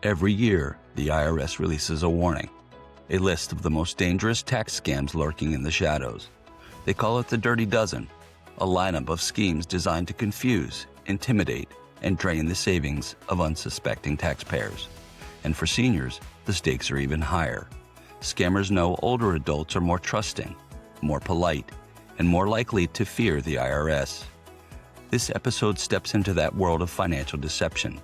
Every year, the IRS releases a warning, a list of the most dangerous tax scams lurking in the shadows. They call it the Dirty Dozen, a lineup of schemes designed to confuse, intimidate, and drain the savings of unsuspecting taxpayers. And for seniors, the stakes are even higher. Scammers know older adults are more trusting, more polite, and more likely to fear the IRS. This episode steps into that world of financial deception,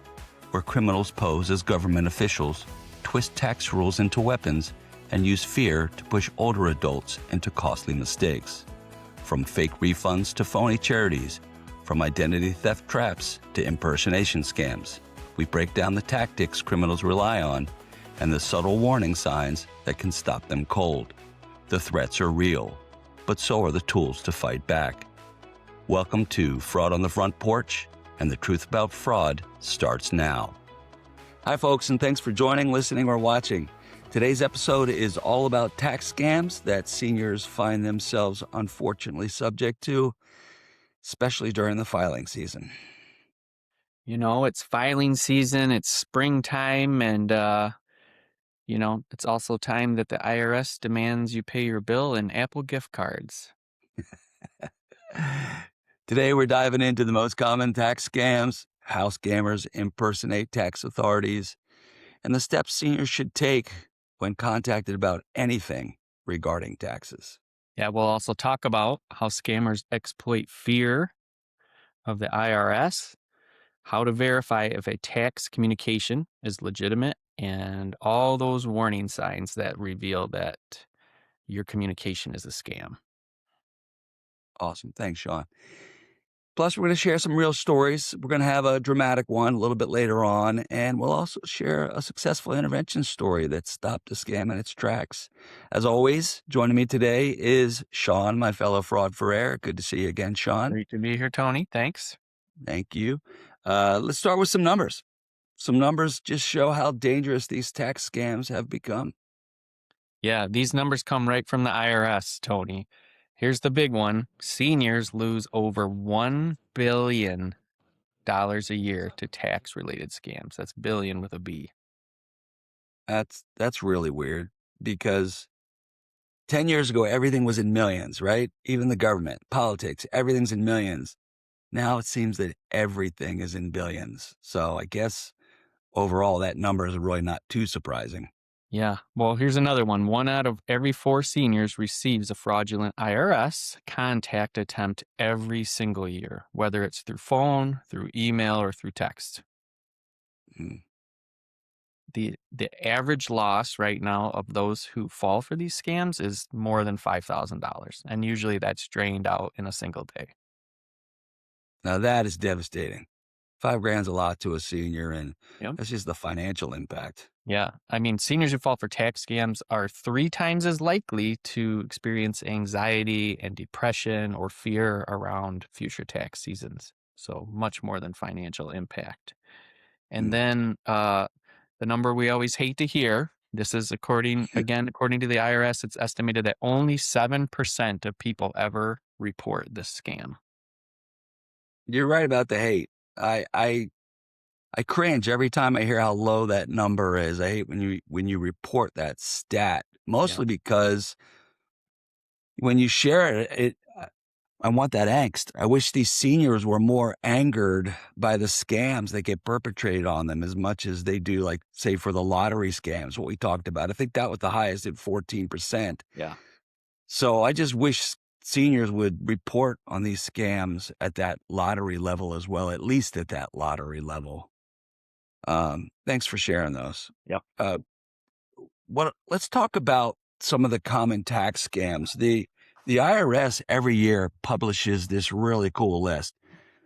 where criminals pose as government officials, twist tax rules into weapons, and use fear to push older adults into costly mistakes. From fake refunds to phony charities, from identity theft traps to impersonation scams, we break down the tactics criminals rely on and the subtle warning signs that can stop them cold. The threats are real, but so are the tools to fight back. Welcome to Fraud on the Front Porch, and the truth about fraud starts now. Hi, folks, and thanks for joining, listening, or watching. Today's episode is all about tax scams that seniors find themselves unfortunately subject to, especially during the filing season. You know, it's filing season, it's springtime, and, it's also time that the IRS demands you pay your bill in Apple gift cards. Today, we're diving into the most common tax scams, how scammers impersonate tax authorities, and the steps seniors should take when contacted about anything regarding taxes. Yeah, we'll also talk about how scammers exploit fear of the IRS, how to verify if a tax communication is legitimate, and all those warning signs that reveal that your communication is a scam. Awesome. Thanks, Sean. Plus, we're going to share some real stories. We're going to have a dramatic one a little bit later on, and we'll also share a successful intervention story that stopped a scam in its tracks. As always, joining me today is Sean, my fellow fraud Ferrer. Good to see you again, Sean. Great to be here, Tony. Thanks. Thank you. Let's start with some numbers. Some numbers just show how dangerous these tax scams have become. Yeah, these numbers come right from the IRS, Tony. Here's the big one. Seniors lose over $1 billion a year to tax-related scams. That's billion with a B. That's really weird because 10 years ago, everything was in millions, right? Even the government, politics, everything's in millions. Now it seems that everything is in billions. So I guess overall, that number is really not too surprising. Yeah. Well, here's another one. 1 out of every 4 seniors receives a fraudulent IRS contact attempt every single year, whether it's through phone, through email, or through text. Hmm. The average loss right now of those who fall for these scams is more than $5,000. And usually that's drained out in a single day. Now that is devastating. $5,000's a lot to a senior, and Yep. that's just the financial impact. Yeah. I mean, seniors who fall for tax scams are 3 times as likely to experience anxiety and depression or fear around future tax seasons. So much more than financial impact. And then the number we always hate to hear, this is according to the IRS, it's estimated that only 7% of people ever report this scam. You're right about the hate. I cringe every time I hear how low that number is. I hate when you report that stat, mostly because when you share it, I want that angst. I wish these seniors were more angered by the scams that get perpetrated on them as much as they do, like, say, for the lottery scams, what we talked about. I think that was the highest at 14%. Yeah. So I just wish seniors would report on these scams at that lottery level as well, at least at that lottery level. Thanks for sharing those. Yep. Let's talk about some of the common tax scams. The IRS every year publishes this really cool list.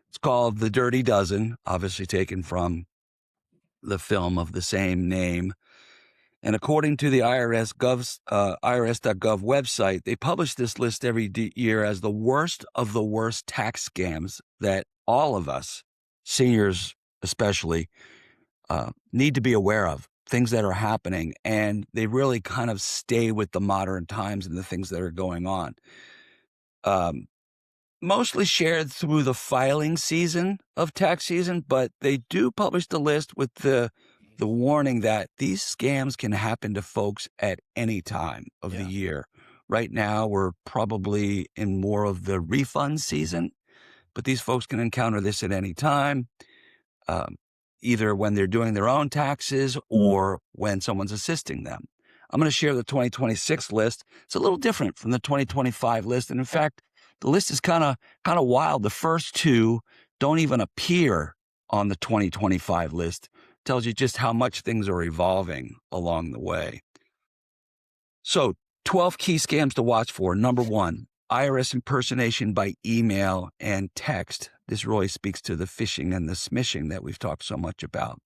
It's called the Dirty Dozen, obviously taken from the film of the same name. And according to the IRS.gov website, they publish this list every year as the worst of the worst tax scams that all of us, seniors especially, need to be aware of, things that are happening, and they really kind of stay with the modern times and the things that are going on. Mostly shared through the filing season of tax season, but they do publish the list with the the warning that these scams can happen to folks at any time of the Yeah. year. Right now, we're probably in more of the refund season, but these folks can encounter this at any time, um, either when they're doing their own taxes or when someone's assisting them. I'm going to share the 2026 list. It's a little different from the 2025 list, and in fact, the list is kind of wild. The first two don't even appear on the 2025 list. Tells you just how much things are evolving along the way. So, 12 key scams to watch for. Number one, IRS impersonation by email and text. This really speaks to the phishing and the smishing that we've talked so much about.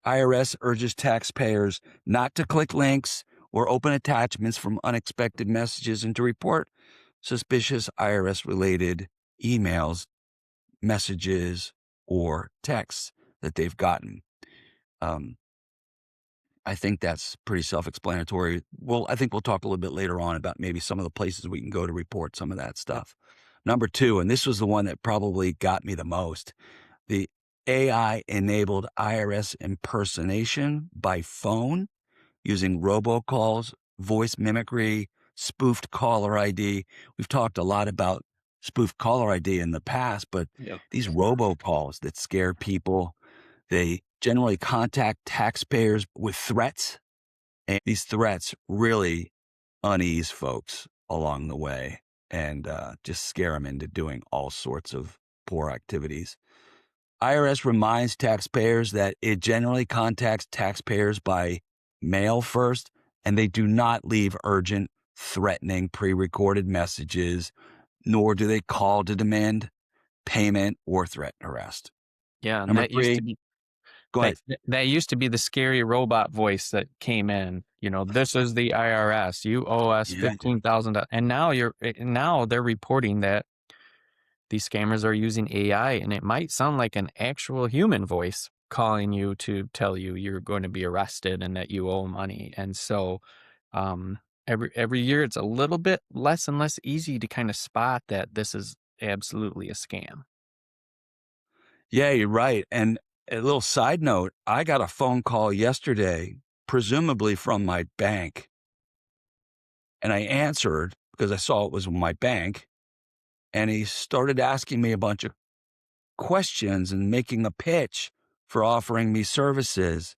IRS urges taxpayers not to click links or open attachments from unexpected messages and to report suspicious IRS related emails, messages, or texts that they've gotten. Um, I think that's pretty self-explanatory. Well, I think we'll talk a little bit later on about maybe some of the places we can go to report some of that stuff. Number two, and this was the one that probably got me the most, the AI-enabled IRS impersonation by phone using robocalls, voice mimicry, spoofed caller ID. We've talked a lot about spoofed caller ID in the past, but Yeah. these robocalls that scare people, they generally contact taxpayers with threats, and these threats really unease folks along the way and just scare them into doing all sorts of poor activities. IRS reminds taxpayers that it generally contacts taxpayers by mail first, and they do not leave urgent, threatening, pre-recorded messages, nor do they call to demand payment or threaten arrest. Yeah, and Number that used to three, be go ahead. that used to be the scary robot voice that came in. This is the IRS. You owe us Yeah. $15,000, and now they're reporting that these scammers are using AI, and it might sound like an actual human voice calling you to tell you you're going to be arrested and that you owe money. And so, every year it's a little bit less and less easy to kind of spot that this is absolutely a scam. Yeah, you're right. And a little side note, I got a phone call yesterday, presumably from my bank, and I answered because I saw it was my bank, and he started asking me a bunch of questions and making a pitch for offering me services.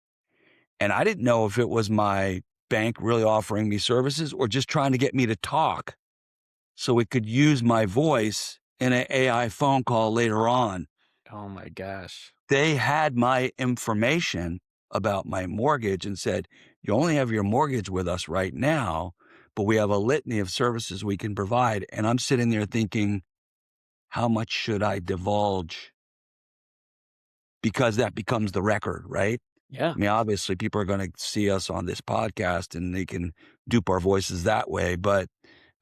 And I didn't know if it was my bank really offering me services or just trying to get me to talk so it could use my voice in an AI phone call later on. Oh my gosh. They had my information about my mortgage and said, "You only have your mortgage with us right now, but we have a litany of services we can provide." And I'm sitting there thinking, how much should I divulge? Because that becomes the record, right? Yeah. I mean, obviously, people are going to see us on this podcast and they can dupe our voices that way. But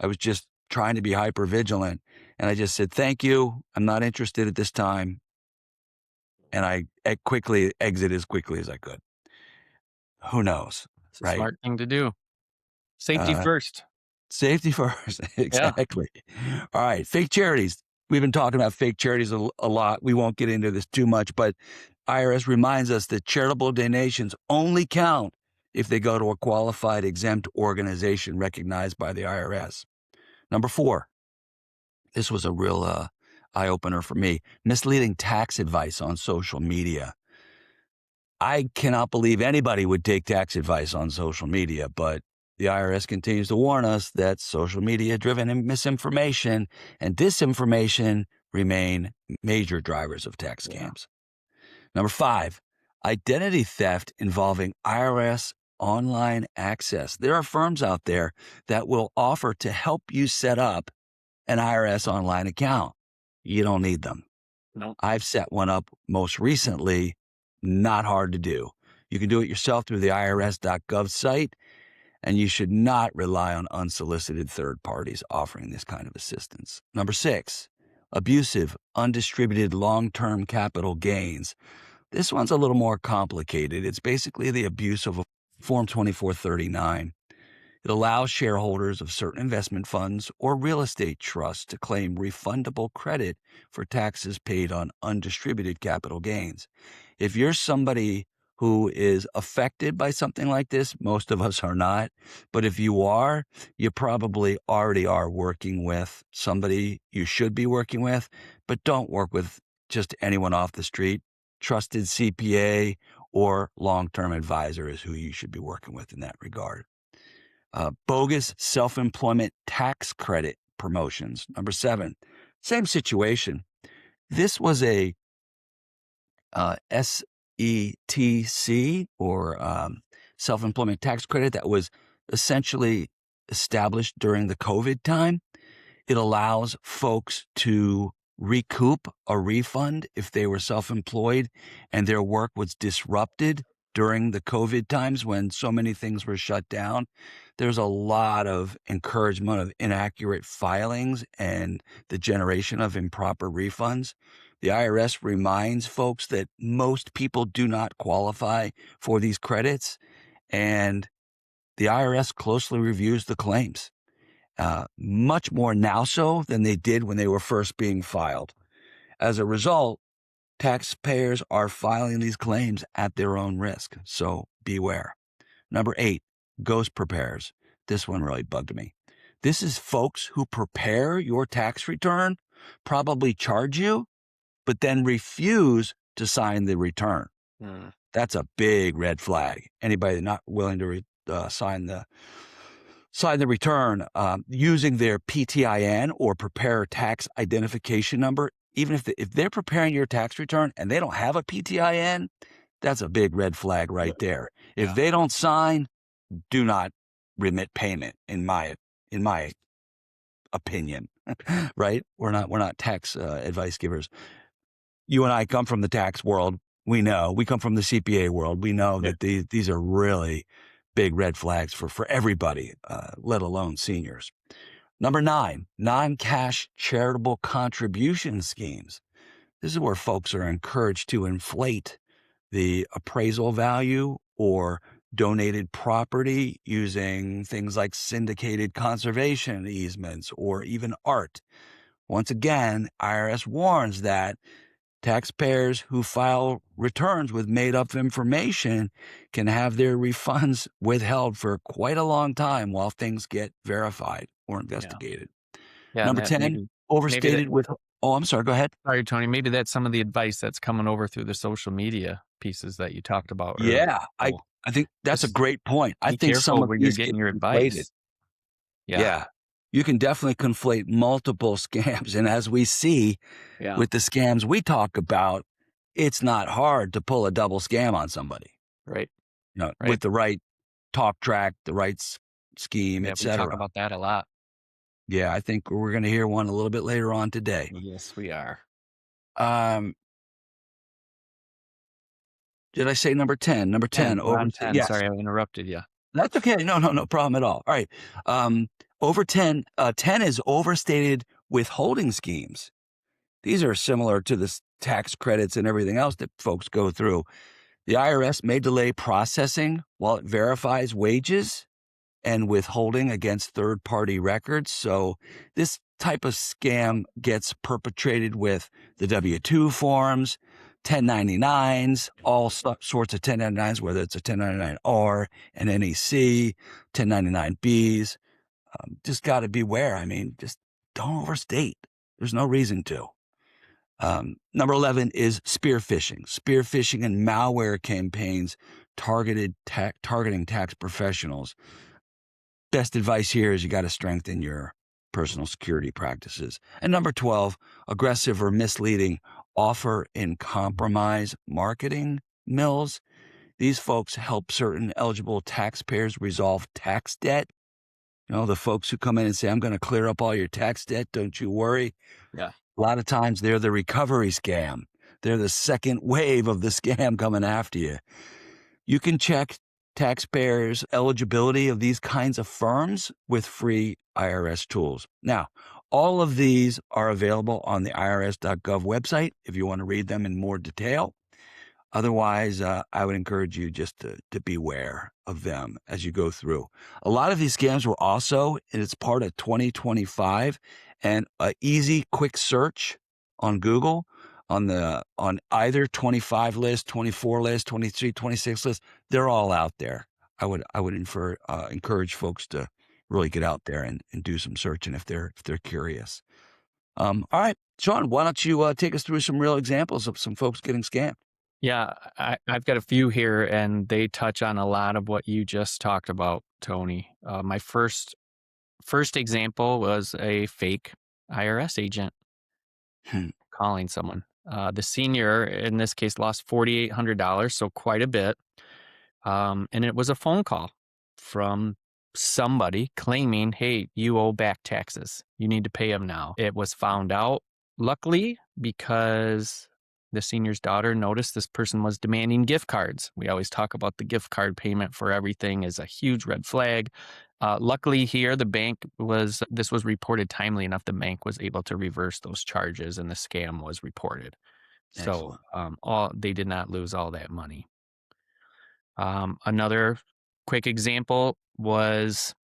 I was just trying to be hyper vigilant. And I just said, "Thank you. I'm not interested at this time." And I quickly exit as quickly as I could. Who knows, It's a right? smart thing to do. Safety Uh, first. Safety first. Yeah. Exactly. All right. Fake charities. We've been talking about fake charities a lot. We won't get into this too much, but IRS reminds us that charitable donations only count if they go to a qualified exempt organization recognized by the IRS. Number four, this was a real eye opener for me, misleading tax advice on social media. I cannot believe anybody would take tax advice on social media, but the IRS continues to warn us that social media driven misinformation and disinformation remain major drivers of tax Yeah. scams. Number five, identity theft involving IRS online access. There are firms out there that will offer to help you set up an IRS online account. You don't need them. No. I've set one up most recently, not hard to do. You can do it yourself through the irs.gov site, and you should not rely on unsolicited third parties offering this kind of assistance. Number six, abusive, undistributed long-term capital gains. This one's a little more complicated. It's basically the abuse of a Form 2439. It allows shareholders of certain investment funds or real estate trusts to claim refundable credit for taxes paid on undistributed capital gains. If you're somebody who is affected by something like this. Most of us are not. But if you are, you probably already are working with somebody you should be working with, but don't work with just anyone off the street. Trusted CPA or long-term advisor is who you should be working with in that regard. Bogus self-employment tax credit promotions. Number 7, same situation. This was a SETC or self-employment tax credit that was essentially established during the COVID time. It allows folks to recoup a refund if they were self-employed and their work was disrupted during the COVID times when so many things were shut down. There's a lot of encouragement of inaccurate filings and the generation of improper refunds. The IRS reminds folks that most people do not qualify for these credits, and the IRS closely reviews the claims. Much more now so than they did when they were first being filed. As a result, taxpayers are filing these claims at their own risk, so beware. Number 8, ghost preparers. This one really bugged me. This is folks who prepare your tax return, probably charge you, but then refuse to sign the return. That's a big red flag. Anybody not willing to sign the return using their PTIN or preparer tax identification number, even if they're preparing your tax return and they don't have a PTIN, that's a big red flag right there. If they don't sign, do not remit payment, in my opinion. Right? We're not tax advice givers. You and I come from the tax world. We know. We come from the CPA world. We know that these are really big red flags for everybody, let alone seniors. Number 9, non-cash charitable contribution schemes. This is where folks are encouraged to inflate the appraisal value or donated property using things like syndicated conservation easements or even art. Once again, IRS warns that taxpayers who file returns with made-up information can have their refunds withheld for quite a long time while things get verified or investigated. Yeah, Number 10, overstated with... Oh, I'm sorry. Go ahead. Sorry, Tony. Maybe that's some of the advice that's coming over through the social media pieces that you talked about earlier. Yeah, I think that's a great point. I think some of when you're these getting get your conflated. advice. Yeah. You can definitely conflate multiple scams. And as we see with the scams we talk about, it's not hard to pull a double scam on somebody. Right. With the right talk track, the right scheme, et cetera. We talk about that a lot. Yeah, I think we're going to hear one a little bit later on today. Yes, we are. Did I say number 10? Number 10. Over 10. Yes. Sorry, I interrupted you. That's okay. No problem at all. All right. Over 10. 10 is overstated withholding schemes. These are similar to the tax credits and everything else that folks go through. The IRS may delay processing while it verifies wages and withholding against third-party records. So this type of scam gets perpetrated with the W-2 forms, 1099s, all sorts of 1099s, whether it's a 1099-R, an NEC, 1099-Bs. Just got to beware. I mean, just don't overstate. There's no reason to. Number 11 is spear phishing. Spear phishing and malware campaigns targeting tax professionals. Best advice here is you got to strengthen your personal security practices. And number 12, aggressive or misleading offer in compromise marketing mills. These folks help certain eligible taxpayers resolve tax debt. The folks who come in and say, I'm going to clear up all your tax debt, don't you worry. Yeah. A lot of times they're the recovery scam. They're the second wave of the scam coming after you. You can check taxpayers' eligibility of these kinds of firms with free IRS tools. Now, all of these are available on the irs.gov website if you want to read them in more detail. Otherwise, I would encourage you just to beware of them as you go through. A lot of these scams were also, and it's part of 2025, and an easy, quick search on Google on either 25 list, 24 list, 23, 26 list. They're all out there. I would encourage folks to really get out there and do some searching if they're curious. All right, Sean, why don't you take us through some real examples of some folks getting scammed? Yeah, I've got a few here, and they touch on a lot of what you just talked about, Tony. My first example was a fake IRS agent Hmm. calling someone. The senior, in this case, lost $4,800, so quite a bit. And it was a phone call from somebody claiming, hey, you owe back taxes. You need to pay them now. It was found out, luckily, because the senior's daughter noticed this person was demanding gift cards. We always talk about the gift card payment for everything is a huge red flag. Luckily here, this was reported timely enough. The bank was able to reverse those charges and the scam was reported. So Excellent. they did not lose all that money. Another quick example was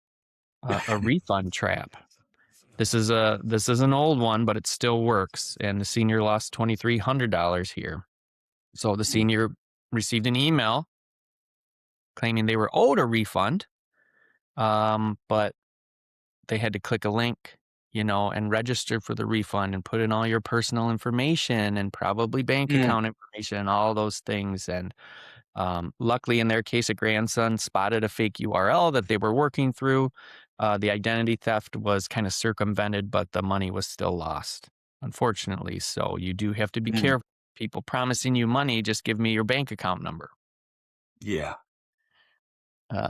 a refund trap. This is an old one, but it still works. And the senior lost $2,300 here. So the senior received an email claiming they were owed a refund, but they had to click a link, and register for the refund and put in all your personal information and probably bank Mm. account information and all those things. And luckily, in their case, a grandson spotted a fake URL that they were working through. The identity theft was kind of circumvented, but the money was still lost, unfortunately. So you do have to be Mm. careful. People promising you money, just give me your bank account number. Yeah.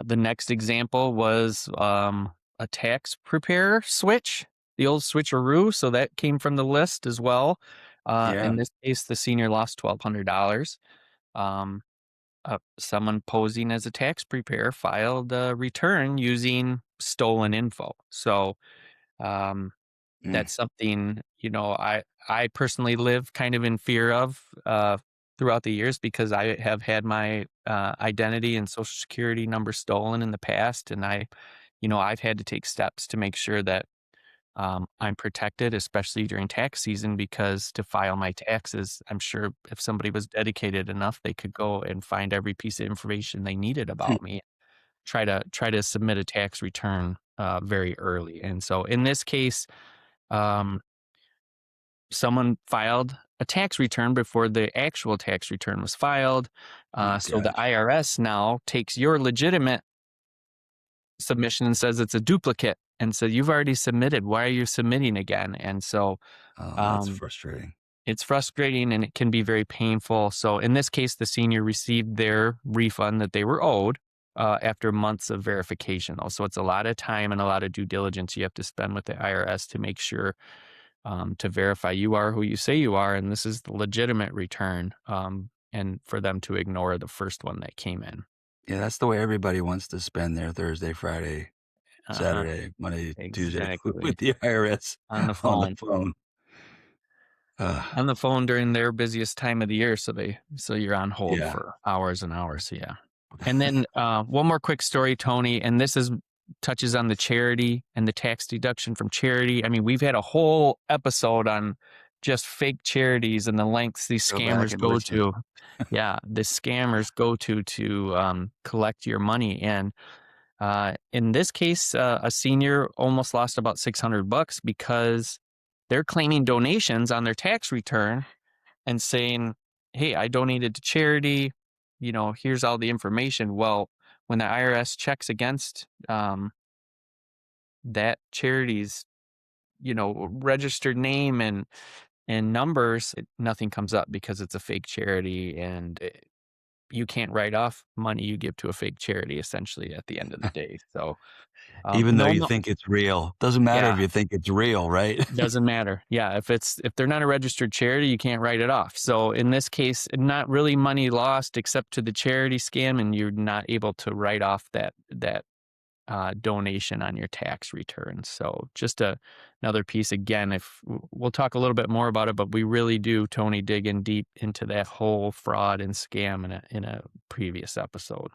The next example was a tax preparer switch, the old switcheroo. So that came from the list as well. Yeah. In this case, the senior lost $1,200. Someone posing as a tax preparer filed a return using stolen info. So Mm. that's something, I personally live kind of in fear of throughout the years because I have had my identity and social security number stolen in the past. And I've had to take steps to make sure that I'm protected, especially during tax season, because to file my taxes, I'm sure if somebody was dedicated enough, they could go and find every piece of information they needed about me. Try to submit a tax return very early. And so in this case, um, someone filed a tax return before the actual tax return was filed. Oh So the gosh. IRS now takes your legitimate submission and says it's a duplicate. And so you've already submitted. Why are you submitting again? And so Oh, that's um, frustrating. it's frustrating and it can be very painful. So in this case, the senior received their refund that they were owed after months of verification. Also, it's a lot of time and a lot of due diligence you have to spend with the IRS to make sure to verify you are who you say you are, and this is the legitimate return, and for them to ignore the first one that came in. Yeah, that's the way everybody wants to spend their Thursday, Friday, Uh-huh. Saturday, Monday, Tuesday Exactly. with the IRS On the on the phone. phone. Uh, On the phone during their busiest time of the year, so you're on hold yeah. for hours and hours. Yeah. And then one more quick story, Tony, and this is touches on the charity and the tax deduction from charity. I mean, we've had a whole episode on just fake charities and the lengths these Go back scammers and go listen. to. Yeah, the scammers go to collect your money. And in this case, a senior almost lost about $600 because they're claiming donations on their tax return and saying, hey, I donated to charity, here's all the information. Well, when the IRS checks against that charity's, registered name and numbers, nothing comes up because it's a fake charity and you can't write off money you give to a fake charity essentially at the end of the day. So Even though no, you no, think it's real. Doesn't matter yeah, if you think it's real, right? doesn't matter. Yeah, if they're not a registered charity, you can't write it off. So in this case, not really money lost except to the charity scam, and you're not able to write off that donation on your tax return. So just another piece. Again, if we'll talk a little bit more about it, but we really do, Tony, dig in deep into that whole fraud and scam in a previous episode.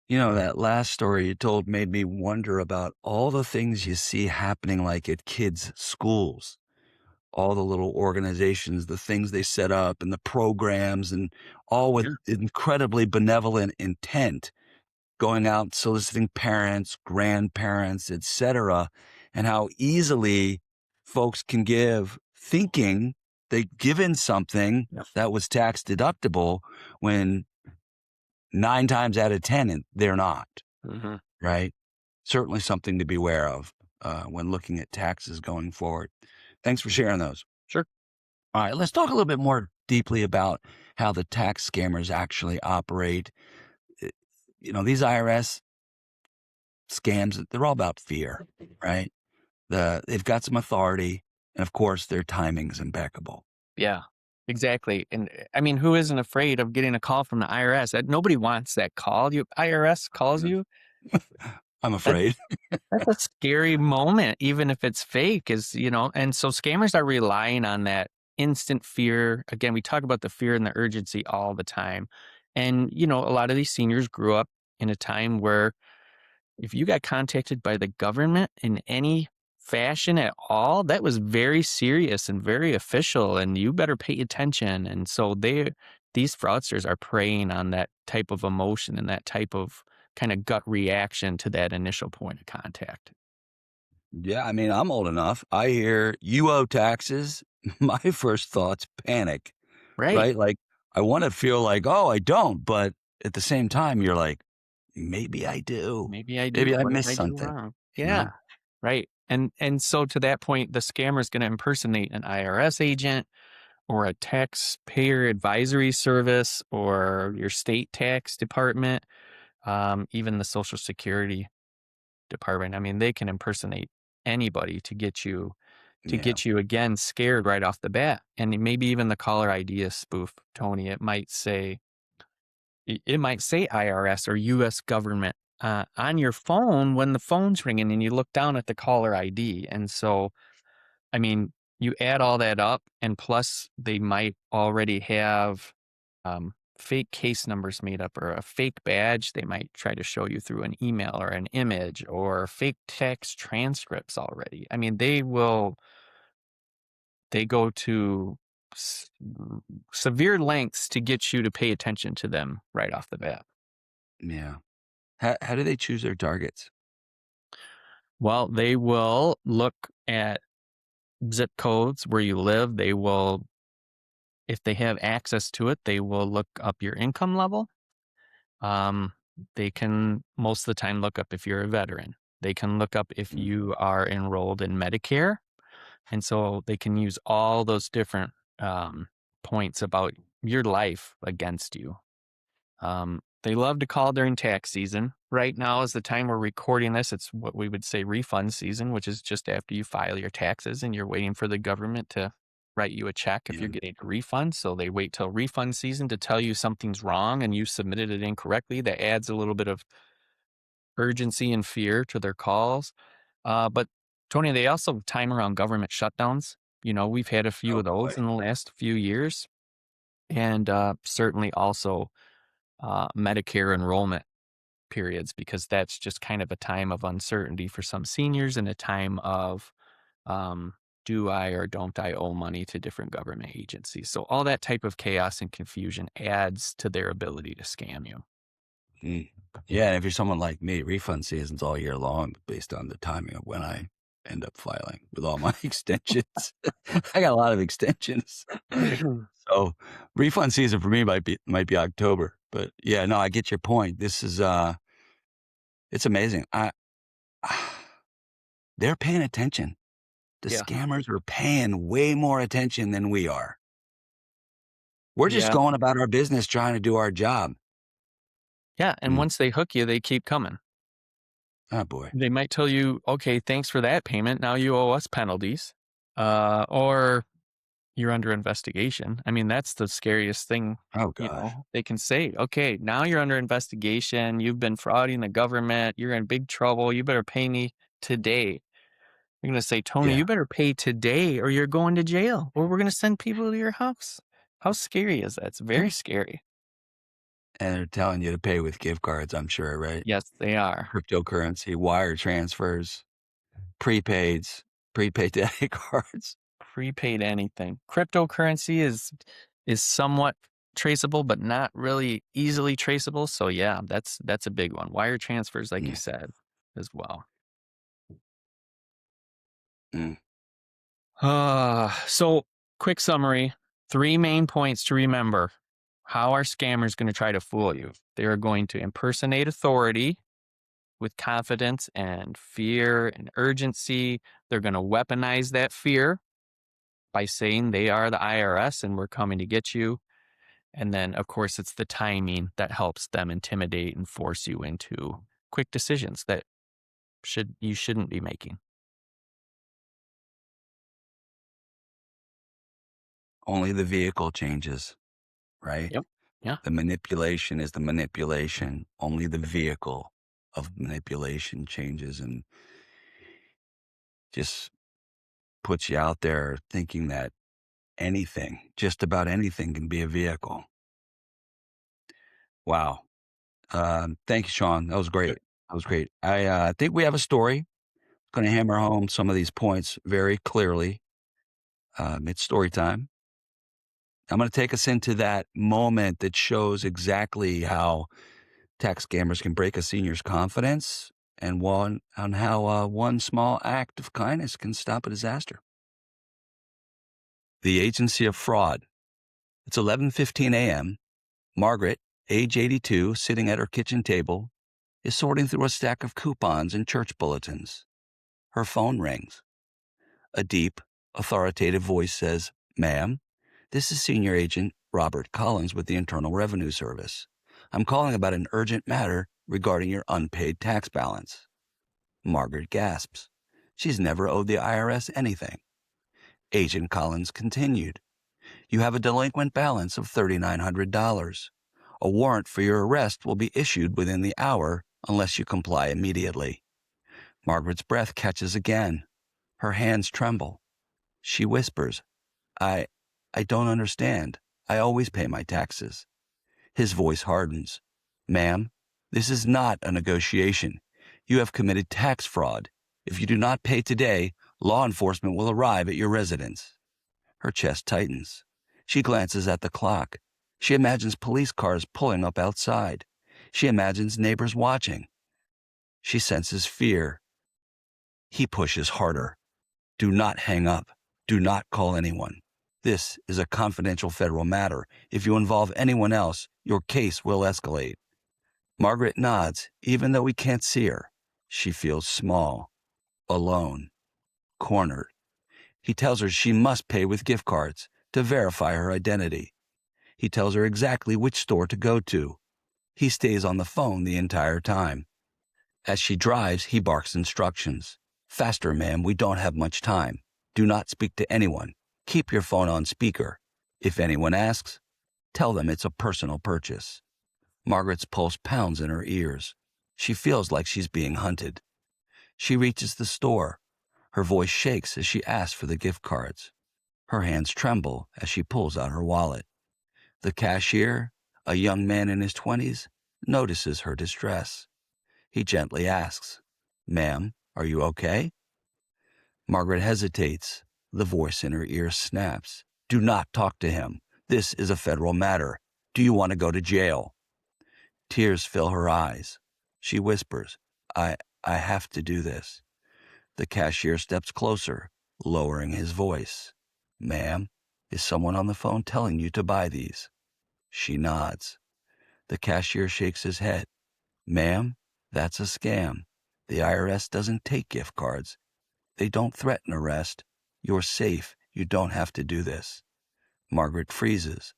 That last story you told made me wonder about all the things you see happening like at kids' schools. all the little organizations, the things they set up and the programs and all with Yeah. incredibly benevolent intent, going out soliciting parents, grandparents, etc., and how easily folks can give thinking they've given something Yeah. that was tax deductible when 9 times out of 10 they're not, Hmm. right? Certainly something to beware of when looking at taxes going forward. Thanks for sharing those. Sure. All right, let's talk a little bit more deeply about how the tax scammers actually operate. Uh, these IRS scams, they're all about fear, right? They've got some authority, and of course, their timing is impeccable. Yeah, exactly. And I mean, who isn't afraid of getting a call from the IRS? Nobody wants that call. You IRS calls Yeah. you. I'm That, afraid. that's a scary moment, even if it's fake. And so scammers are relying on that instant fear. Again, we talk about the fear and the urgency all the time. And a lot of these seniors grew up in a time where if you got contacted by the government in any fashion at all, that was very serious and very official, and you better pay attention. And so these fraudsters are preying on that type of emotion and that type of kind of gut reaction to that initial point of contact. Yeah, I mean, I'm old enough. I hear you owe taxes. My first thought's panic, Right. right? Like, I want to feel like, oh, I don't. But at the same time, you're like, maybe I do. Maybe I Maybe do. I What did missed I do something, wrong? you know? Yeah. Right. And so to that point, the scammer is going to impersonate an IRS agent or a taxpayer advisory service or your state tax department, even the Social Security department. I mean, they can impersonate anybody to Yeah. get you again scared right off the bat. And maybe even the caller ID is spoof, Tony. It might say IRS or U.S. government on your phone when the phone's ringing and you look down at the caller ID. And so, I mean, you add all that up, and plus they might already have fake case numbers made up or a fake badge they might try to show you through an email or an image or fake text transcripts already. I mean, they go to s- severe lengths to get you to pay attention to them right off the bat. Yeah. How do they choose their targets? Well, they will look at zip codes where you live. They will, if they have access to it, they will look up your income level. Um, they can most of the time look up if you're a veteran. They can look up if Mm, you are enrolled in Medicare. And so they can use all those different points about your life against you. They love to call during tax season. Right now is the time we're recording this. It's what we would say refund season, which is just after you file your taxes and you're waiting for the government to write you a check if yeah. you're getting a refund. So they wait till refund season to tell you something's wrong and you submitted it incorrectly. That adds a little bit of urgency and fear to their calls. But Tony, they also time around government shutdowns. We've had a few Oh of those boy. in the last few years, and certainly also Medicare enrollment periods, because that's just kind of a time of uncertainty for some seniors and a time of um, do I or don't I owe money to different government agencies. So all that type of chaos and confusion adds to their ability to scam you. Mm. Yeah, and if you're someone like me, refund season's all year long based on the timing of when I end up filing with all my extensions. I got a lot of extensions. So, refund season for me might be October, but yeah, no, I get your point. This is, it's amazing. They're paying attention. The Yeah. scammers are paying way more attention than we are. We're just Yeah. going about our business trying to do our job. Yeah. And Mm. once they hook you, they keep coming. Oh boy. They might tell you, okay, thanks for that payment. Now you owe us penalties. Or you're under investigation. I mean, that's the scariest thing, Oh gosh. they can say, okay, now you're under investigation. You've been frauding the government. You're in big trouble. You better pay me today. You're going to say, Tony, Yeah. you better pay today or you're going to jail or we're going to send people to your house. How scary is that? It's very Yeah. scary. And they're telling you to pay with gift cards, I'm sure, right? Yes, they are. Cryptocurrency, wire transfers, prepaids, prepaid debit cards. Prepaid anything. Cryptocurrency is somewhat traceable, but not really easily traceable. So yeah, that's a big one. Wire transfers, like you Mm, said, as well. mm. So quick summary, 3 main points to remember. How are scammers going to try to fool you? They are going to impersonate authority with confidence and fear and urgency. They're going to weaponize that fear by saying they are the IRS and we're coming to get you. And then, of course, it's the timing that helps them intimidate and force you into quick decisions that you shouldn't be making. Only the vehicle changes, right? Yep. Yeah. The manipulation is the manipulation. Only the vehicle of manipulation changes and just puts you out there thinking that anything, just about anything, can be a vehicle. Wow. Thank you, Sean. That was great. That was great. I think we have a story. Going to hammer home some of these points very clearly. It's story time. I'm going to take us into that moment that shows exactly how tax scammers can break a senior's confidence and on how one small act of kindness can stop a disaster. The agency of fraud. It's 11:15 a.m. Margaret, age 82, sitting at her kitchen table, is sorting through a stack of coupons and church bulletins. Her phone rings. A deep, authoritative voice says, "Ma'am, this is Senior Agent Robert Collins with the Internal Revenue Service. I'm calling about an urgent matter regarding your unpaid tax balance." Margaret gasps. She's never owed the IRS anything. Agent Collins continued, "You have a delinquent balance of $3,900. A warrant for your arrest will be issued within the hour unless you comply immediately." Margaret's breath catches again. Her hands tremble. She whispers, I I don't understand. I always pay my taxes." His voice hardens. "Ma'am, this is not a negotiation. You have committed tax fraud. If you do not pay today, law enforcement will arrive at your residence." Her chest tightens. She glances at the clock. She imagines police cars pulling up outside. She imagines neighbors watching. She senses fear. He pushes harder. "Do not hang up. Do not call anyone. This is a confidential federal matter. If you involve anyone else, your case will escalate." Margaret nods, even though we can't see her. She feels small, alone, cornered. He tells her she must pay with gift cards to verify her identity. He tells her exactly which store to go to. He stays on the phone the entire time. As she drives, he barks instructions. "Faster, ma'am, we don't have much time. Do not speak to anyone. Keep your phone on speaker. If anyone asks, tell them it's a personal purchase." Margaret's pulse pounds in her ears. She feels like she's being hunted. She reaches the store. Her voice shakes as she asks for the gift cards. Her hands tremble as she pulls out her wallet. The cashier, a young man in his 20s, notices her distress. He gently asks, "Ma'am, are you okay?" Margaret hesitates. The voice in her ear snaps. "Do not talk to him. This is a federal matter. Do you want to go to jail?" Tears fill her eyes. She whispers, I have to do this." The cashier steps closer, lowering his voice. "Ma'am, is someone on the phone telling you to buy these?" She nods. The cashier shakes his head. "Ma'am, that's a scam. The IRS doesn't take gift cards. They don't threaten arrest. You're safe. You don't have to do this." Margaret freezes.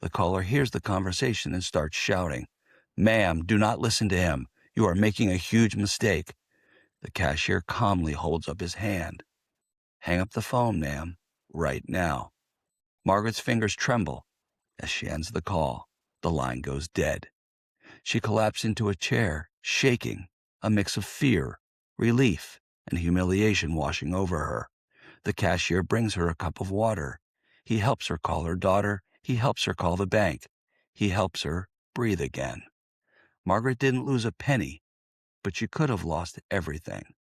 The caller hears the conversation and starts shouting, "Ma'am, do not listen to him. You are making a huge mistake." The cashier calmly holds up his hand. "Hang up the phone, ma'am, right now." Margaret's fingers tremble as she ends the call. The line goes dead. She collapses into a chair, shaking, a mix of fear, relief, and humiliation washing over her. The cashier brings her a cup of water. He helps her call her daughter. He helps her call the bank. He helps her breathe again. Margaret didn't lose a penny, but she could have lost everything.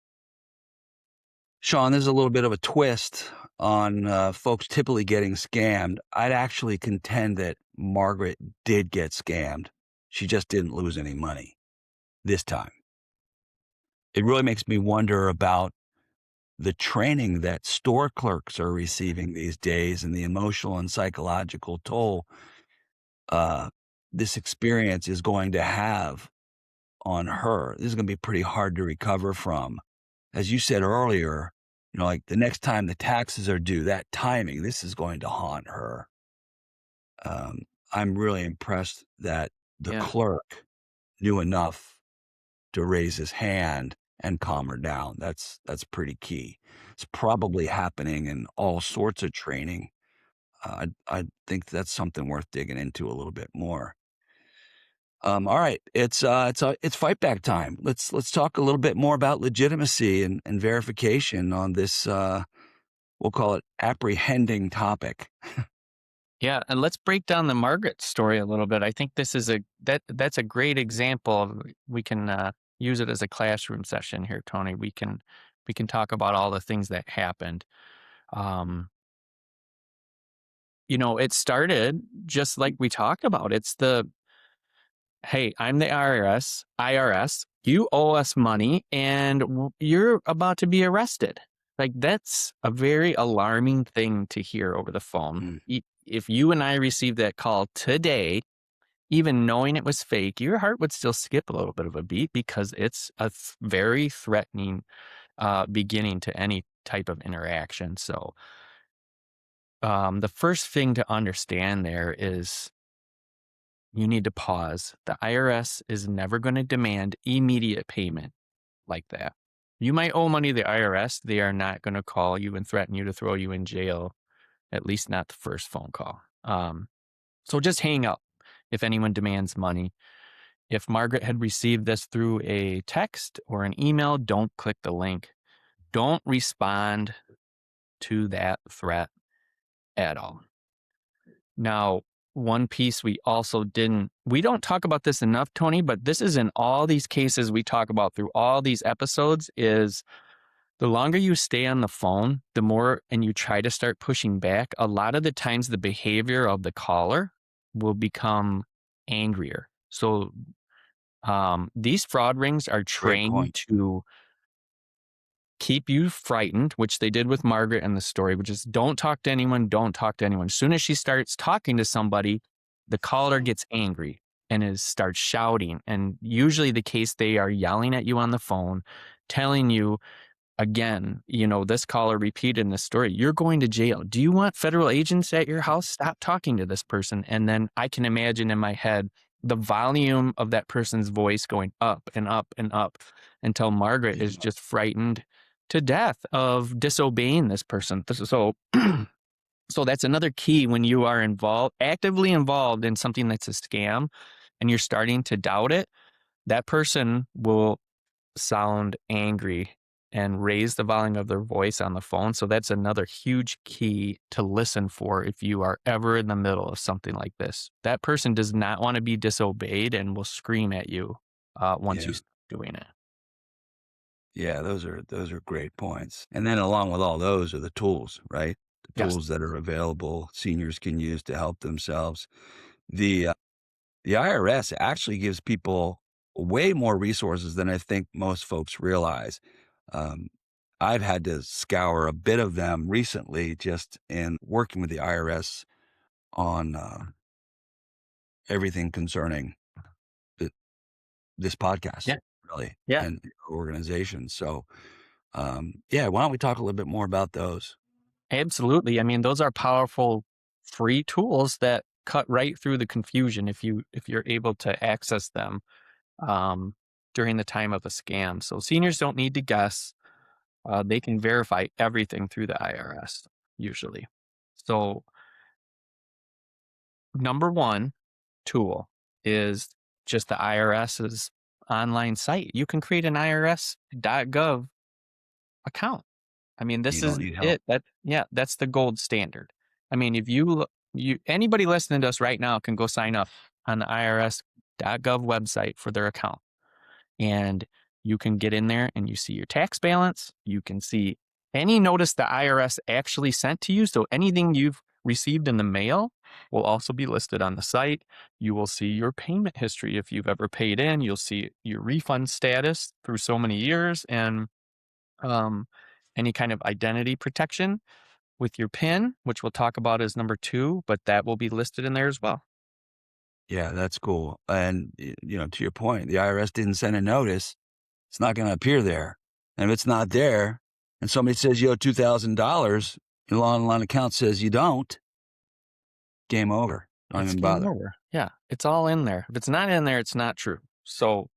Sean, there's a little bit of a twist. on folks typically getting scammed, I'd actually contend that Margaret did get scammed. She just didn't lose any money this time. It really makes me wonder about the training that store clerks are receiving these days and the emotional and psychological toll uh, this experience is going to have on her. This is going to be pretty hard to recover from. As you said earlier, like the next time the taxes are due, that timing, this is going to haunt her. Um, I'm really impressed that the Yeah. clerk knew enough to raise his hand and calm her down. That's pretty key. It's probably happening in all sorts of training. I think that's something worth digging into a little bit more. All right, it's fight back time. Let's talk a little bit more about legitimacy and verification on this. We'll call it apprehending topic. Yeah, and let's break down the Margaret story a little bit. I think this is that's a great example of we can use it as a classroom session here, Tony. We can talk about all the things that happened. Um, it started just like we talked about. It's hey, I'm the IRS, you owe us money and you're about to be arrested. Like, that's a very alarming thing to hear over the phone. Mm, If you and I received that call today, even knowing it was fake, your heart would still skip a little bit of a beat because it's a very threatening beginning to any type of interaction. So the first thing to understand there is you need to pause. The IRS is never going to demand immediate payment like that. You might owe money to the IRS. They are not going to call you and threaten you to throw you in jail, at least not the first phone call. So just hang up if anyone demands money. If Margaret had received this through a text or an email, don't click the link. Don't respond to that threat at all. Now, one piece we don't talk about this enough, Tony, but this is in all these cases we talk about through all these episodes is the longer you stay on the phone, the more, and you try to start pushing back, a lot of the times the behavior of the caller will become angrier. So these fraud rings are great trained point. to keep you frightened, which they did with Margaret in the story, which is don't talk to anyone, don't talk to anyone. As soon as she starts talking to somebody, the caller gets angry and starts shouting. And usually the case, they are yelling at you on the phone, telling you, again, this caller repeated in the story, you're going to jail. Do you want federal agents at your house? Stop talking to this person. And then I can imagine in my head the volume of that person's voice going up and up and up until Margaret is just frightened to death of disobeying this person. So that's another key when you are actively involved in something that's a scam and you're starting to doubt it, that person will sound angry and raise the volume of their voice on the phone. So that's another huge key to listen for if you are ever in the middle of something like this. That person does not want to be disobeyed and will scream at you once Yeah. you start doing it. Yeah, those are great points. And then along with all those are the tools, right? The Yes. tools that are available seniors can use to help themselves. The the IRS actually gives people way more resources than I think most folks realize. Um, I've had to scour a bit of them recently just in working with the IRS on everything concerning th- this podcast, Yeah. really, Yeah. and our organization. So, yeah, why don't we talk a little bit more about those? Absolutely. I mean, those are powerful free tools that cut right through the confusion if you're able to access them during the time of a scam. So seniors don't need to guess. They can verify everything through the IRS usually. So number one tool is just the IRS's online site. You can create an irs.gov account. I mean, You this don't is need help. it. That's the gold standard. I mean, if anybody listening to us right now can go sign up on the irs.gov website for their account. And you can get in there and you see your tax balance. You can see Any notice the IRS actually sent to you, so anything you've received in the mail will also be listed on the site. You will see your payment history if you've ever paid in. You'll see your refund status through so many years, and um, any kind of identity protection with your PIN, which we'll talk about as number 2, but that will be listed in there as well. Yeah, that's cool. And, to your point, the IRS didn't send a notice. It's not going to appear there. And if it's not there and somebody says you owe $2,000, your online account says you don't, game over. Don't It's even game bother. over. Yeah, it's all in there. If it's not in there, it's not true. So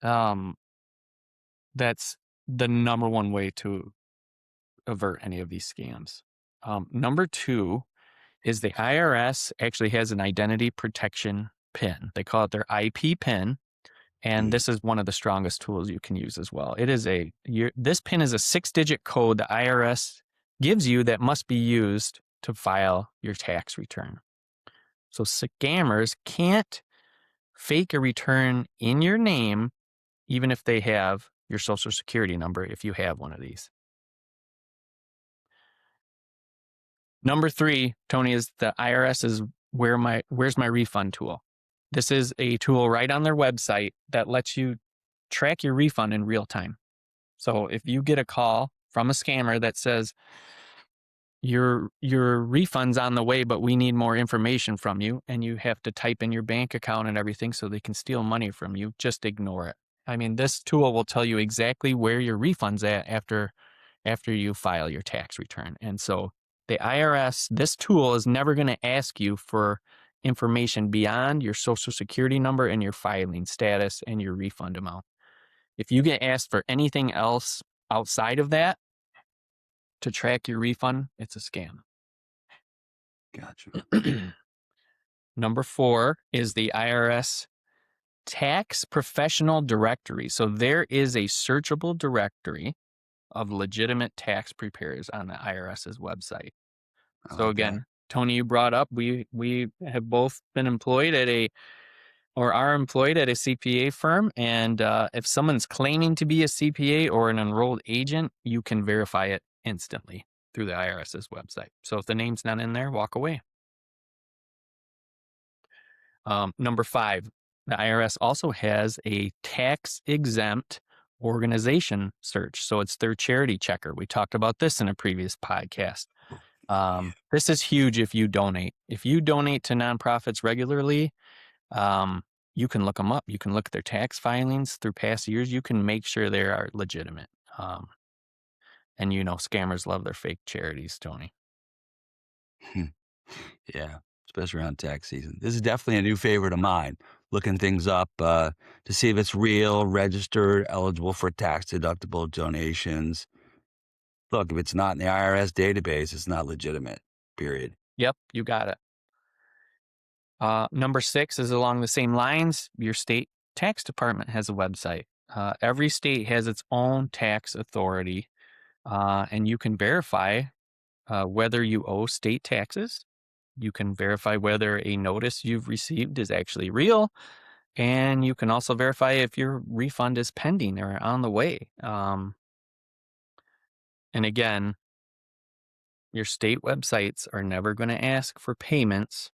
that's the number one way to avert any of these scams. Number 2 is the IRS actually has an identity protection PIN. They call it their IP PIN. And this is one of the strongest tools you can use as well. This PIN is a 6-digit code the IRS gives you that must be used to file your tax return. So scammers can't fake a return in your name, even if they have your social security number, if you have one of these. Number 3, Tony, is the IRS's Where's My Refund tool. This is a tool right on their website that lets you track your refund in real time. So if you get a call from a scammer that says your refund's on the way, but we need more information from you, and you have to type in your bank account and everything so they can steal money from you, just ignore it. I mean, this tool will tell you exactly where your refund's at after you file your tax return. And so the IRS, this tool is never going to ask you for information beyond your social security number and your filing status and your refund amount. If you get asked for anything else outside of that to track your refund, it's a scam. Gotcha. Number 4 is the IRS Tax Professional Directory. So there is a searchable directory of legitimate tax preparers on the IRS's website. So again, Tony, you brought up, we have both been employed are employed at a CPA firm. And if someone's claiming to be a CPA or an enrolled agent, you can verify it instantly through the IRS's website. So if the name's not in there, walk away. Number 5, the IRS also has a tax-exempt organization search. So it's their charity checker. We talked about this in a previous podcast. This is huge if you donate. If you donate to nonprofits regularly, you can look them up. You can look at their tax filings through past years. You can make sure they are legitimate. And scammers love their fake charities, Tony. Yeah, especially around tax season. This is definitely a new favorite of mine. Looking things up to see if it's real, registered, eligible for tax-deductible donations. Look, if it's not in the IRS database, it's not legitimate, period. Yep, you got it. Number 6 is along the same lines. Your state tax department has a website. Every state has its own tax authority, and you can verify whether you owe state taxes. You can verify whether a notice you've received is actually real, and you can also verify if your refund is pending or on the way. And again, your state websites are never going to ask for payments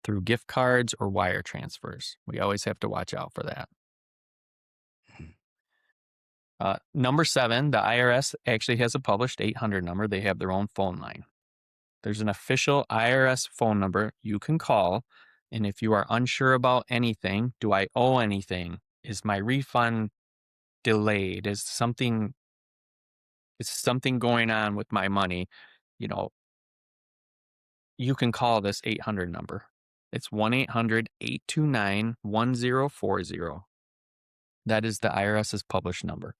through gift cards or wire transfers. We always have to watch out for that. Number 7, the IRS actually has a published 800 number. They have their own phone line. There's an official IRS phone number you can call. And if you are unsure about anything, do I owe anything? Is my refund delayed? Is something going on with my money? You can call this 800 number. It's 1-800-829-1040. That is the IRS's published number.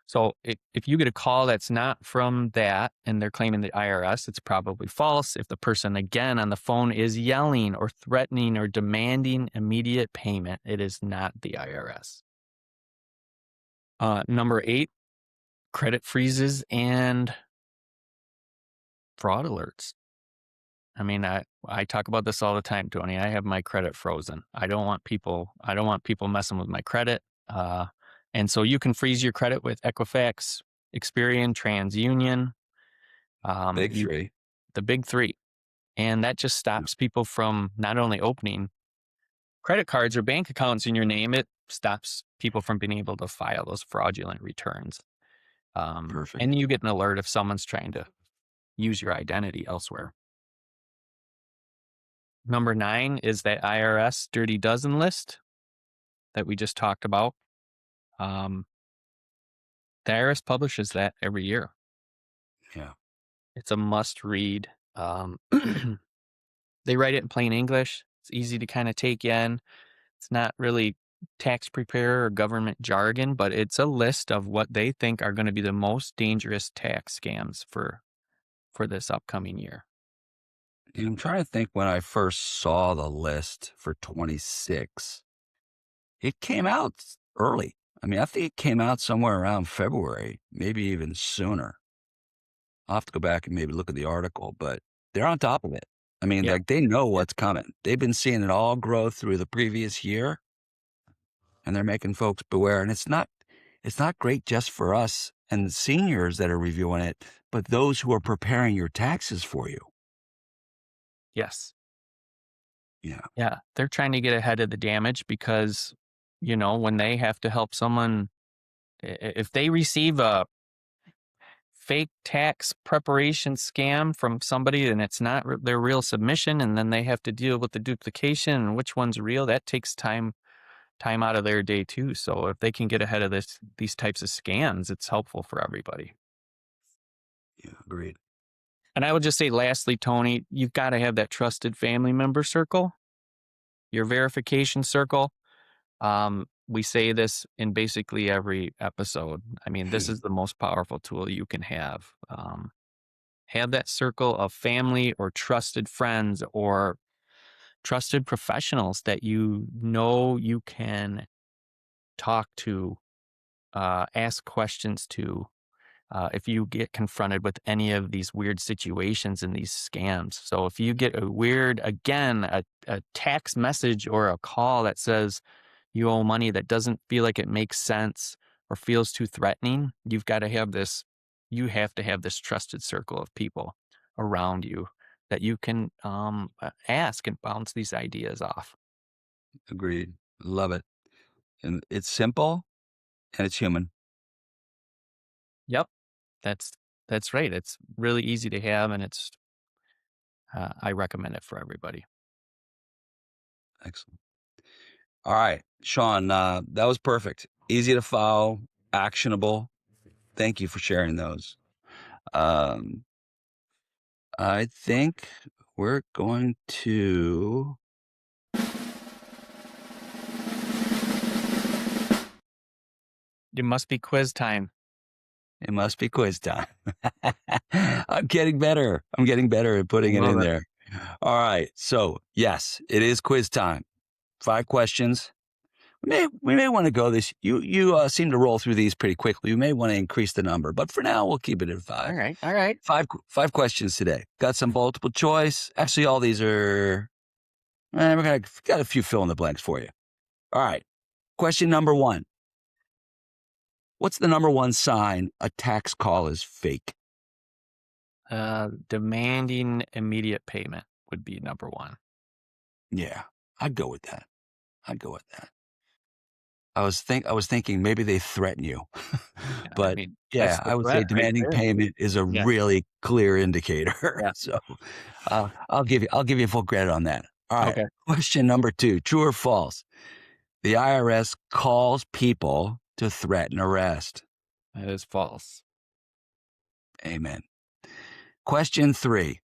So if you get a call that's not from that and they're claiming the IRS, it's probably false. If the person, again, on the phone is yelling or threatening or demanding immediate payment, it is not the IRS. Number 8, credit freezes and fraud alerts. I mean, I talk about this all the time, Tony. I have my credit frozen. I don't want people messing with my credit. And so you can freeze your credit with Equifax Experian, TransUnion, Big you three. the big 3. And that just stops people from not only opening credit cards or bank accounts in your name, it stops people from being able to file those fraudulent returns. Perfect. And you get an alert if someone's trying to use your identity elsewhere. Number 9 is that IRS Dirty Dozen list that we just talked about. Um, the IRS publishes that every year. Yeah. It's a must read. They write it in plain English. It's easy to kind of take in. It's not really tax preparer or government jargon, but it's a list of what they think are going to be the most dangerous tax scams for this upcoming year. And I'm trying to think when I first saw the list for 26. It came out early. I mean, I think it came out somewhere around February, maybe even sooner. I'll have to go back and maybe look at the article, but they're on top of it. I mean, Yeah. like they know Yeah. what's coming. They've been seeing it all grow through the previous year, and they're making folks beware. And it's not great just for us and seniors that are reviewing it, but those who are preparing your taxes for you. Yes. Yeah. Yeah. They're trying to get ahead of the damage because, when they have to help someone, if they receive a fake tax preparation scam from somebody and it's not their real submission, and then they have to deal with the duplication and which one's real, that takes time out of their day too. So if they can get ahead of these types of scams, it's helpful for everybody. Yeah. Agreed. And I would just say lastly, Tony, you've got to have that trusted family member circle, your verification circle. We say this in basically every episode. I mean, this is the most powerful tool you can have. Have that circle of family or trusted friends or trusted professionals that you can talk to, ask questions to, if you get confronted with any of these weird situations and these scams. So if you get a text message or a call that says you owe money that doesn't feel like it makes sense or feels too threatening, you have to have this trusted circle of people around you that you can ask and bounce these ideas off. Agreed. Love it. And it's simple and it's human. Yep, that's that's right. It's really easy to have, and I recommend it for everybody. Excellent. All right, Sean, that was perfect. Easy to follow, actionable. Thank you for sharing those. Um, I think we're going to. It must be quiz time. It must be quiz time. I'm getting better. I'm getting better at I putting it love in it. there. All right. So, yes, it is quiz time. 5 questions. We may want to go this. You seem to roll through these pretty quickly. You may want to increase the number, but for now, we'll keep it at All 5. right. All right. Five questions today. Got some multiple choice. Actually, all these are. Got a few fill in the blanks for you. All right. Question number 1. What's the number one sign a tax call is fake? Demanding immediate payment would be number one. Yeah, I'd go with that. I'd go with that. I was thinking maybe they threaten you, Yeah, I but mean, that's yeah, the I would say threat right demanding there. payment is a Yeah. really clear indicator. Yeah. So I'll give you full credit on that. All right. Okay. Question number 2: true or false? The IRS calls people to threaten arrest. That is false. Amen. Question 3: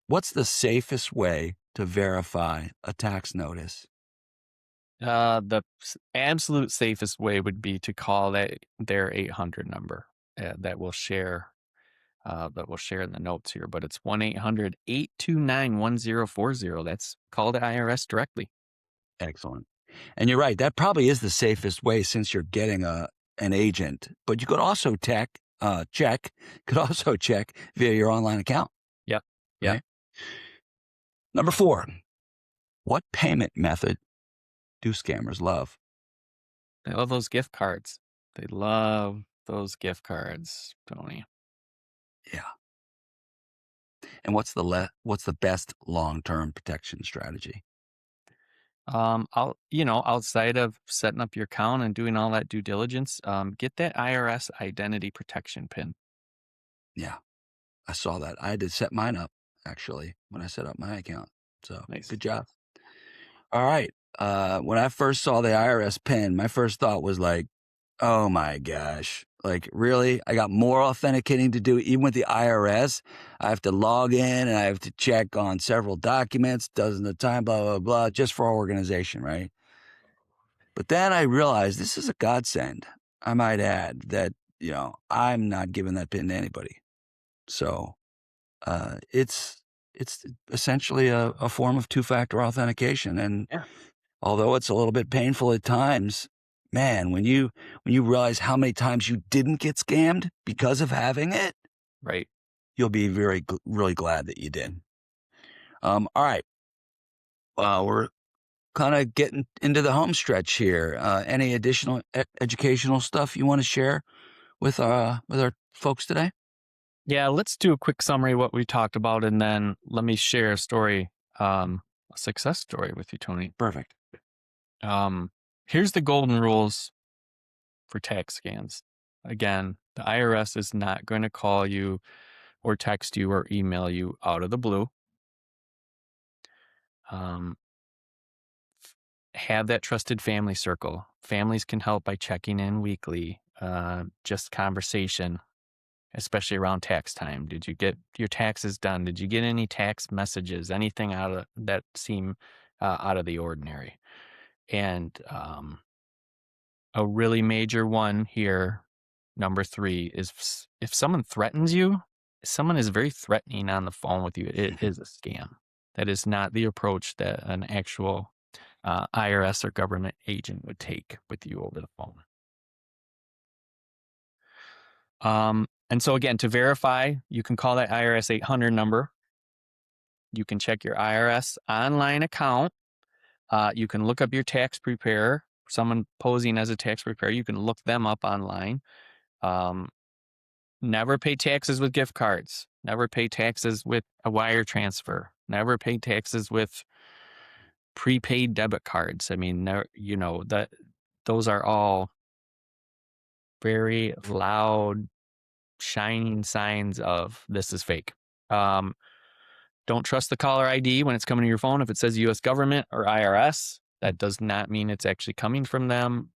what's the safest way to verify a tax notice? The absolute safest way would be to call their 800 number that we'll share. That we'll share in the notes here, but it's 1-800-829-1040. That's call the IRS directly. Excellent. And you're right. That probably is the safest way since you're getting an agent. But you could also check. Could also check via your online account. Yep. Yep. Right. Number 4. What payment method do scammers love? They love those gift cards. They love those gift cards, Tony. Yeah. And what's the best long-term protection strategy? Outside of setting up your account and doing all that due diligence, get that IRS identity protection pin. Yeah, I saw that. I had to set mine up actually when I set up my account. So Nice. good job. All right. When I first saw the IRS pin, my first thought was like, oh my gosh. Like, really? I got more authenticating to do, even with the IRS. I have to log in and I have to check on several documents, dozens of time, blah, blah, blah, just for our organization, right? But then I realized this is a godsend. I might add that, I'm not giving that pin to anybody. So it's essentially a form of two-factor authentication. And Yeah. although it's a little bit painful at times, man, when you realize how many times you didn't get scammed because of having it, Right. you'll be really glad that you did. All right. We're kind of getting into the home stretch here. Any additional educational stuff you want to share with our folks today? Yeah, let's do a quick summary of what we talked about, and then let me share a story, a success story with you, Tony. Perfect. Here's the golden rules for tax scams. Again, the IRS is not going to call you or text you or email you out of the blue. Have that trusted family circle. Families can help by checking in weekly, just conversation, especially around tax time. Did you get your taxes done? Did you get any tax messages? Anything that seem out of the ordinary? And a really major one here, number 3, is if someone threatens you, someone is very threatening on the phone with you, it is a scam. That is not the approach that an actual IRS or government agent would take with you over the phone. And so again, to verify, you can call that IRS 800 number. You can check your IRS online account. You can look up your tax preparer. Someone posing as a tax preparer, you can look them up online. Never pay taxes with gift cards. Never pay taxes with a wire transfer. Never pay taxes with prepaid debit cards. I mean, those are all very loud, shining signs of this is fake. Don't trust the caller ID when it's coming to your phone. If it says U.S. government or IRS, that does not mean it's actually coming from them.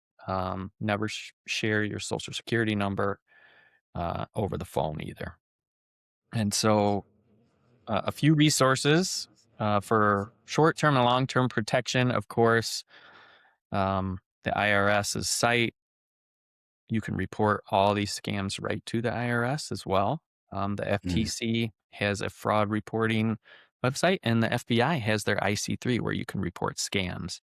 Never share your social security number over the phone either. And so a few resources for short-term and long-term protection, of course, the IRS's site. You can report all these scams right to the IRS as well. The FTC has a fraud reporting website, and the FBI has their IC3 where you can report scams.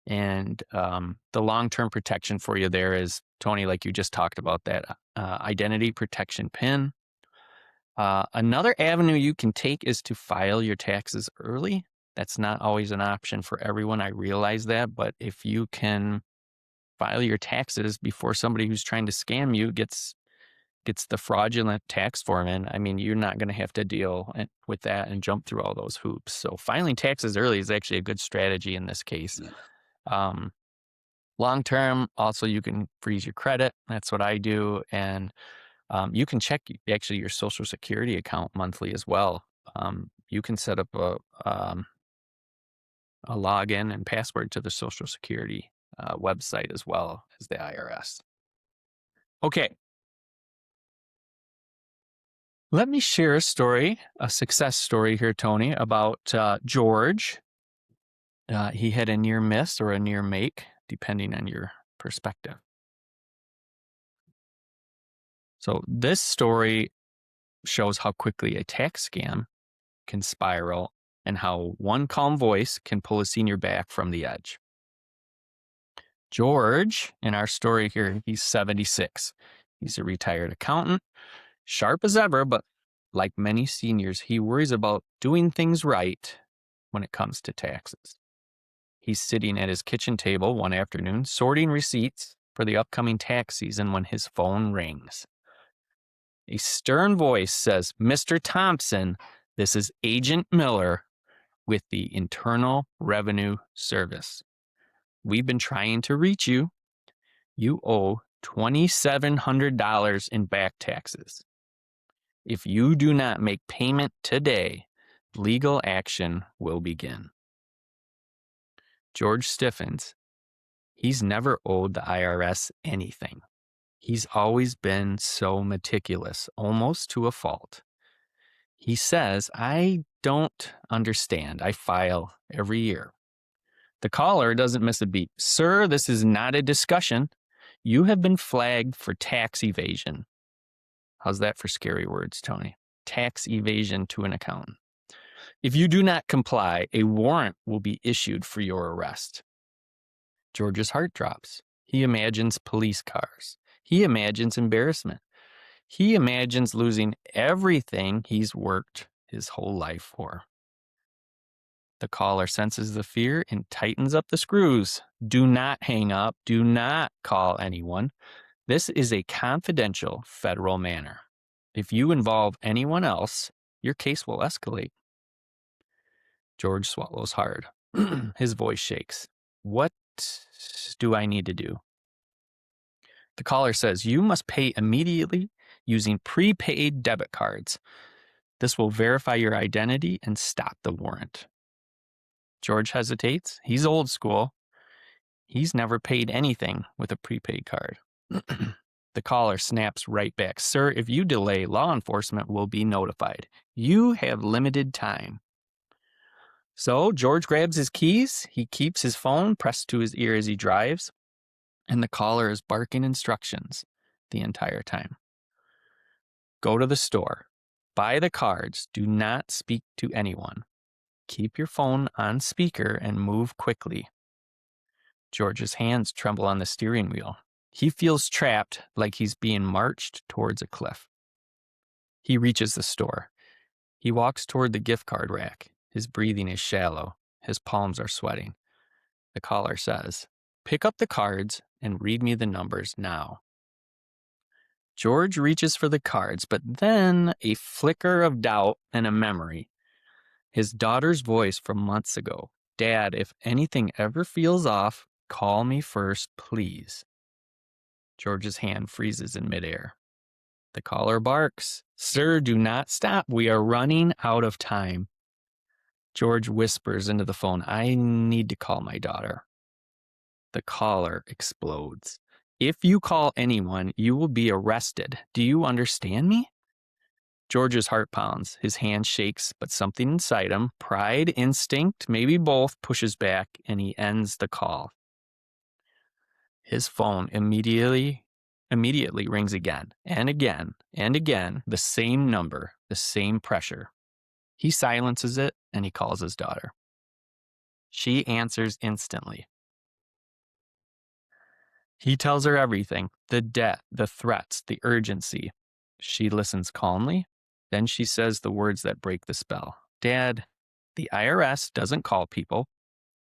And the long-term protection for you there is, Tony, like you just talked about, that identity protection PIN. Another avenue you can take is to file your taxes early. That's not always an option for everyone. I realize that, but if you can file your taxes before somebody who's trying to scam you gets the fraudulent tax form in, I mean, you're not going to have to deal with that and jump through all those hoops. So filing taxes early is actually a good strategy in this case. Long term, also, you can freeze your credit. That's what I do. And you can check actually your Social Security account monthly as well. You can set up a login and password to the Social Security website as well as the IRS. Okay. Let me share a story, a success story here, Tony, about George. He had a near miss or a near make, depending on your perspective. So this story shows how quickly a tax scam can spiral and how one calm voice can pull a senior back from the edge. George, in our story here, he's 76. He's a retired accountant, sharp as ever, but like many seniors, he worries about doing things right when it comes to taxes. He's sitting at his kitchen table one afternoon, sorting receipts for the upcoming tax season when his phone rings. A stern voice says, "Mr. Thompson, this is Agent Miller with the Internal Revenue Service. We've been trying to reach you. You owe $2,700 in back taxes. If you do not make payment today, legal action will begin." George stiffens. He's never owed the IRS anything. He's always been so meticulous, almost to a fault. He says, "I don't understand. I file every year." The caller doesn't miss a beat. "Sir, this is not a discussion. You have been flagged for tax evasion." How's that for scary words, Tony? Tax evasion to an accountant. "If you do not comply, a warrant will be issued for your arrest." George's heart drops. He imagines police cars. He imagines embarrassment. He imagines losing everything he's worked his whole life for. The caller senses the fear and tightens up the screws. "Do not hang up. Do not call anyone. This is a confidential federal matter. If you involve anyone else, your case will escalate." George swallows hard. His voice shakes. "What do I need to do?" The caller says, "You must pay immediately using prepaid debit cards. This will verify your identity and stop the warrant." George hesitates. He's old school. He's never paid anything with a prepaid card. The caller snaps right back. "Sir, if you delay, law enforcement will be notified. You have limited time." So George grabs his keys. He keeps his phone pressed to his ear as he drives, and the caller is barking instructions the entire time. "Go to the store. Buy the cards. Do not speak to anyone. Keep your phone on speaker and move quickly." George's hands tremble on the steering wheel. He feels trapped, like he's being marched towards a cliff. He reaches the store. He walks toward the gift card rack. His breathing is shallow. His palms are sweating. The caller says, "Pick up the cards and read me the numbers now." George reaches for the cards, but then a flicker of doubt and a memory. His daughter's voice from months ago. "Dad, if anything ever feels off, call me first, please." George's hand freezes in midair. The caller barks, "Sir, do not stop. We are running out of time." George whispers into the phone, "I need to call my daughter." The caller explodes. "If you call anyone, you will be arrested. Do you understand me?" George's heart pounds. His hand shakes, but something inside him, pride, instinct, maybe both, pushes back, and he ends the call. His phone immediately rings again and again and again, the same number, the same pressure. He silences it and he calls his daughter. She answers instantly. He tells her everything, the debt, the threats, the urgency. She listens calmly. Then she says the words that break the spell. "Dad, the IRS doesn't call people.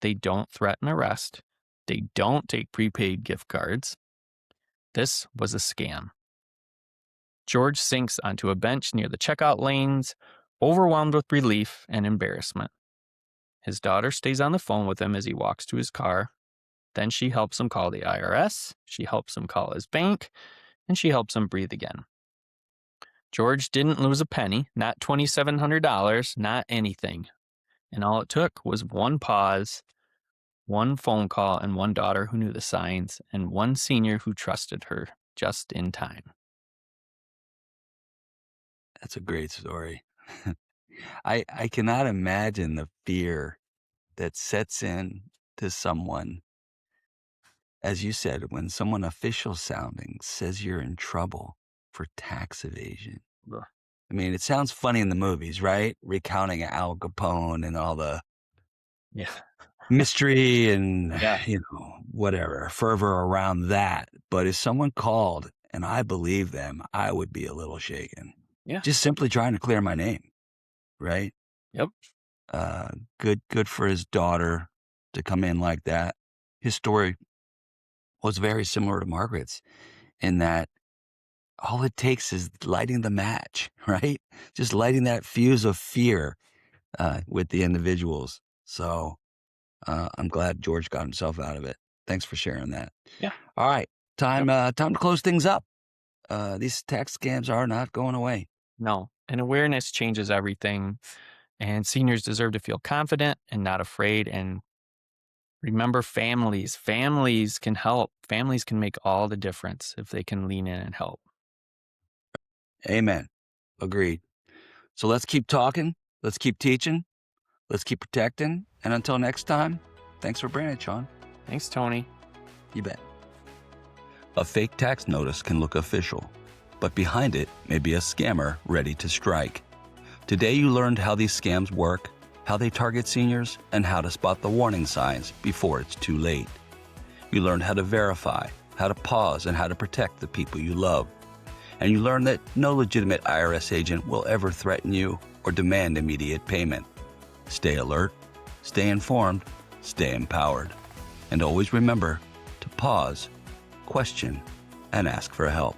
They don't threaten arrest. They don't take prepaid gift cards. This was a scam." George sinks onto a bench near the checkout lanes, overwhelmed with relief and embarrassment. His daughter stays on the phone with him as he walks to his car. Then she helps him call the IRS, she helps him call his bank, and she helps him breathe again. George didn't lose a penny, not $2,700, not anything. And all it took was one pause, one phone call, and one daughter who knew the signs, and one senior who trusted her just in time. That's a great story. I cannot imagine the fear that sets in to someone, as you said, when someone official sounding says you're in trouble for tax evasion. Ugh. I mean, it sounds funny in the movies, right? Recounting Al Capone and all the Yeah. mystery and, Yeah. whatever, fervor around that. But if someone called and I believe them, I would be a little shaken. Yeah. Just simply trying to clear my name, right? Yep. Good for his daughter to come in like that. His story was very similar to Margaret's in that all it takes is lighting the match, right? Just lighting that fuse of fear with the individuals. So I'm glad George got himself out of it. Thanks for sharing that. Yeah. All right, Yep. time to close things up. These tax scams are not going away. No. And awareness changes everything. And seniors deserve to feel confident and not afraid. And remember, families. Families can help. Families can make all the difference if they can lean in and help. Amen. Agreed. So let's keep talking. Let's keep teaching. Let's keep protecting. And until next time, thanks for bringing it, Sean. Thanks, Tony. You bet. A fake tax notice can look official, but behind it may be a scammer ready to strike. Today you learned how these scams work, how they target seniors, and how to spot the warning signs before it's too late. You learned how to verify, how to pause, and how to protect the people you love. And you learned that no legitimate IRS agent will ever threaten you or demand immediate payment. Stay alert, stay informed, stay empowered. And always remember to pause, question, and ask for help.